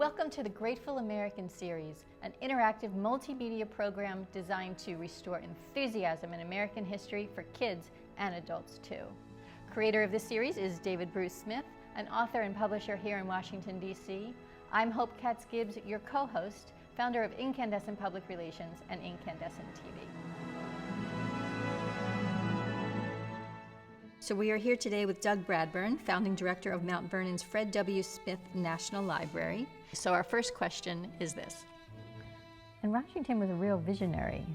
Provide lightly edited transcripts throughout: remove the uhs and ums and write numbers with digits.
Welcome to the Grateful American series, an interactive multimedia program designed to restore enthusiasm in American history for kids and adults too. Creator of this series is David Bruce Smith, an author and publisher here in Washington, D.C. I'm Katz Gibbs, your co-host, founder of Incandescent Public Relations and Incandescent TV. So we are here today with Doug Bradburn, founding director of Mount Vernon's Fred W. Smith National Library. So our first question is this. And Washington was a real visionary.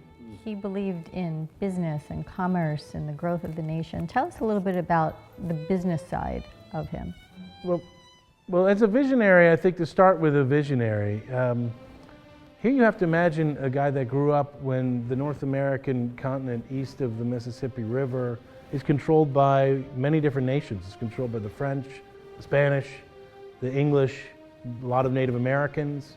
He believed in business and commerce and the growth of the nation. Tell us a little bit about the business side of him. Well, as a visionary, I think to start with a visionary, here you have to imagine a guy that grew up when the North American continent east of the Mississippi River is controlled by many different nations. It's controlled by the French, the Spanish, the English, a lot of Native Americans.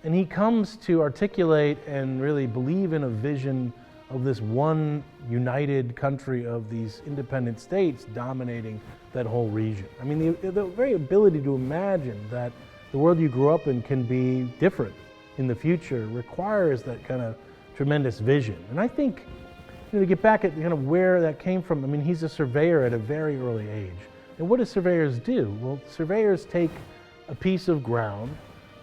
And he comes to articulate and really believe in a vision of this one united country of these independent states dominating that whole region. I mean, the very ability to imagine that the world you grew up in can be different in the future requires that kind of tremendous vision. And I think, to get back at kind of where that came from, I mean, he's a surveyor at a very early age. And what do surveyors do? Well, surveyors take a piece of ground,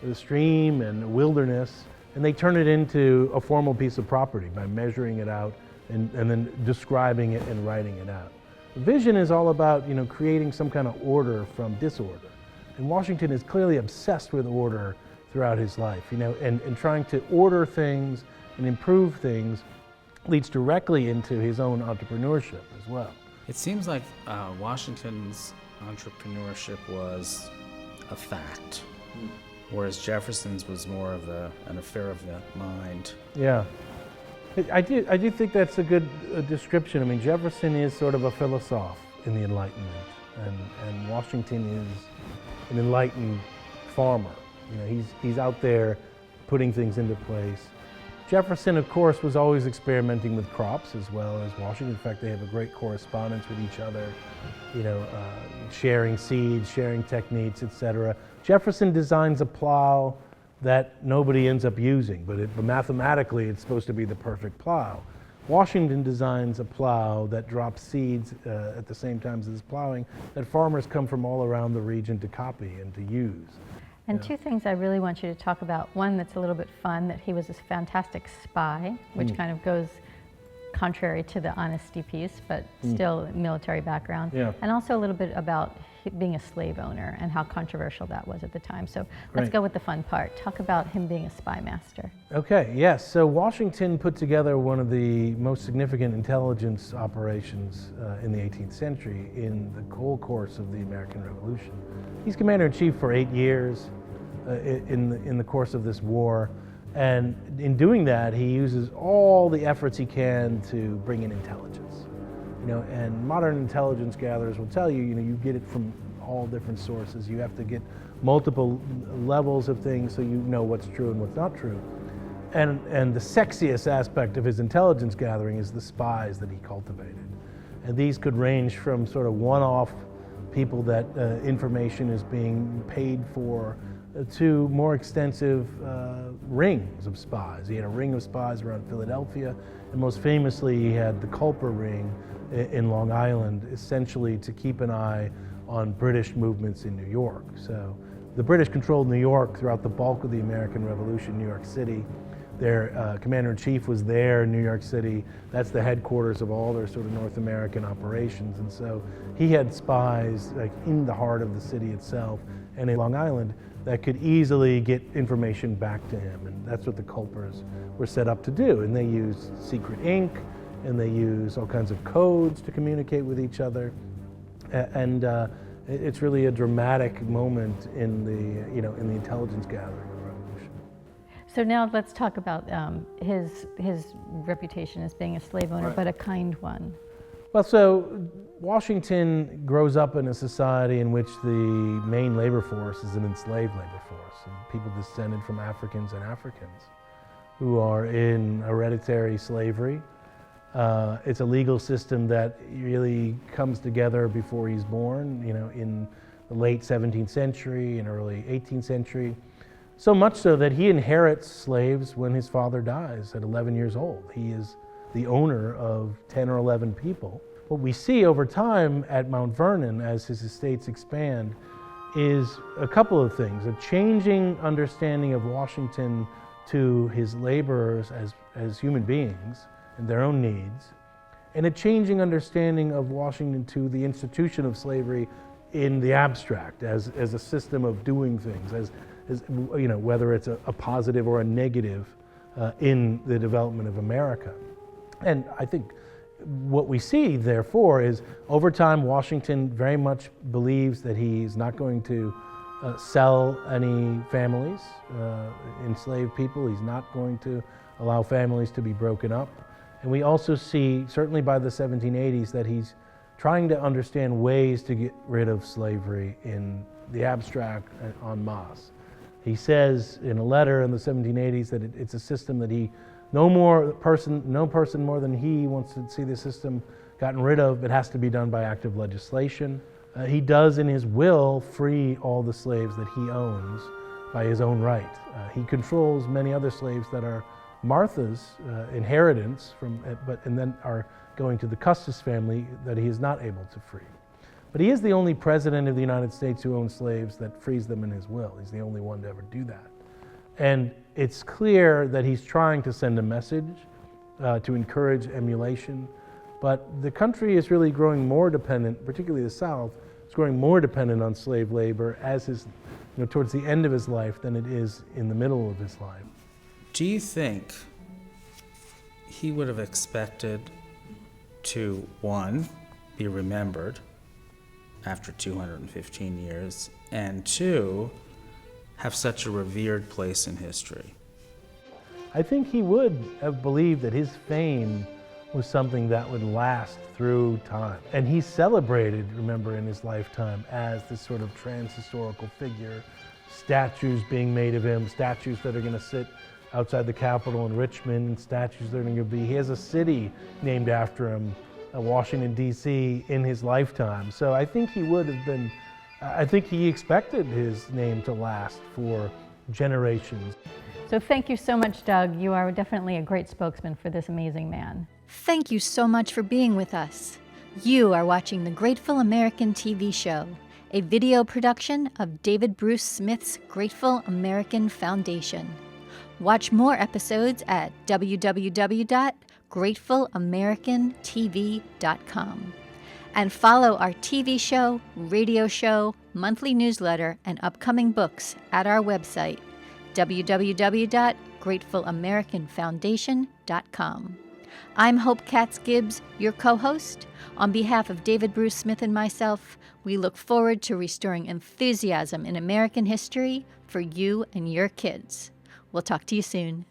a stream and a wilderness, and they turn it into a formal piece of property by measuring it out and then describing it and writing it out. Vision is all about, creating some kind of order from disorder. And Washington is clearly obsessed with order throughout his life, and trying to order things and improve things leads directly into his own entrepreneurship as well. It seems like Washington's entrepreneurship was a fact, whereas Jefferson's was more of an affair of the mind. Yeah, I do think that's a good description. I mean, Jefferson is sort of a philosopher in the Enlightenment, and Washington is an enlightened farmer. He's out there putting things into place. Jefferson, of course, was always experimenting with crops as well as Washington. In fact, they have a great correspondence with each other, sharing seeds, sharing techniques, etc. Jefferson designs a plow that nobody ends up using, but mathematically it's supposed to be the perfect plow. Washington designs a plow that drops seeds at the same time as it's plowing that farmers come from all around the region to copy and to use. And two things I really want you to talk about. One that's a little bit fun, that he was this fantastic spy, which kind of goes contrary to the honesty piece, but still military background. Yeah. And also a little bit about being a slave owner and how controversial that was at the time. So let's go with the fun part. Talk about him being a spy master. Okay, yes. So Washington put together one of the most significant intelligence operations in the 18th century in the whole course of the American Revolution. He's commander-in-chief for 8 years in the course of this war. And in doing that, he uses all the efforts he can to bring in intelligence. And modern intelligence gatherers will tell you, you get it from all different sources. You have to get multiple levels of things so you know what's true and what's not true. And the sexiest aspect of his intelligence gathering is the spies that he cultivated. And these could range from sort of one-off people that information is being paid for to more extensive rings of spies. He had a ring of spies around Philadelphia, and most famously he had the Culper ring in Long Island, essentially to keep an eye on British movements in New York. So the British controlled New York throughout the bulk of the American Revolution, New York City. Their commander-in-chief was there in New York City. That's the headquarters of all their sort of North American operations. And so he had spies like in the heart of the city itself and in Long Island that could easily get information back to him. And that's what the Culpers were set up to do. And they used secret ink, and they use all kinds of codes to communicate with each other. And it's really a dramatic moment in the intelligence gathering of the revolution. So now let's talk about his reputation as being a slave owner, but a kind one. Well, so Washington grows up in a society in which the main labor force is an enslaved labor force, and people descended from Africans and Africans who are in hereditary slavery. It's a legal system that really comes together before he's born, in the late 17th century and early 18th century. So much so that he inherits slaves when his father dies at 11 years old. He is the owner of 10 or 11 people. What we see over time at Mount Vernon as his estates expand is a couple of things: a changing understanding of Washington to his laborers as human beings and their own needs, and a changing understanding of Washington to the institution of slavery in the abstract as a system of doing things, as you know, whether it's a positive or a negative in the development of America. And I think what we see, therefore, is over time Washington very much believes that he's not going to sell any families, enslaved people. He's not going to allow families to be broken up. And we also see, certainly by the 1780s, that he's trying to understand ways to get rid of slavery in the abstract and en masse. He says in a letter in the 1780s that it's a system that no person more than he wants to see the system gotten rid of. It has to be done by active legislation. He does in his will free all the slaves that he owns by his own right. He controls many other slaves that are Martha's inheritance and then are going to the Custis family that he is not able to free. But he is the only president of the United States who owns slaves that frees them in his will. He's the only one to ever do that. And it's clear that he's trying to send a message to encourage emulation, but the country is really growing more dependent, particularly the South, is growing more dependent on slave labor towards the end of his life than it is in the middle of his life. Do you think he would have expected to, one, be remembered after 215 years, and two, have such a revered place in history? I think he would have believed that his fame was something that would last through time. And he's celebrated, remember, in his lifetime as this sort of trans-historical figure, statues being made of him, statues that are going to sit outside the Capitol in Richmond, statues that are going to be. He has a city named after him, Washington, D.C., in his lifetime. So I think he would have been, I think he expected his name to last for generations. So thank you so much, Doug. You are definitely a great spokesman for this amazing man. Thank you so much for being with us. You are watching the Grateful American TV show, a video production of David Bruce Smith's Grateful American Foundation. Watch more episodes at www.gratefulamericantv.com. And follow our TV show, radio show, monthly newsletter, and upcoming books at our website, www.gratefulamericantfoundation.com. I'm Hope Katz Gibbs, your co-host. On behalf of David Bruce Smith and myself, we look forward to restoring enthusiasm in American history for you and your kids. We'll talk to you soon.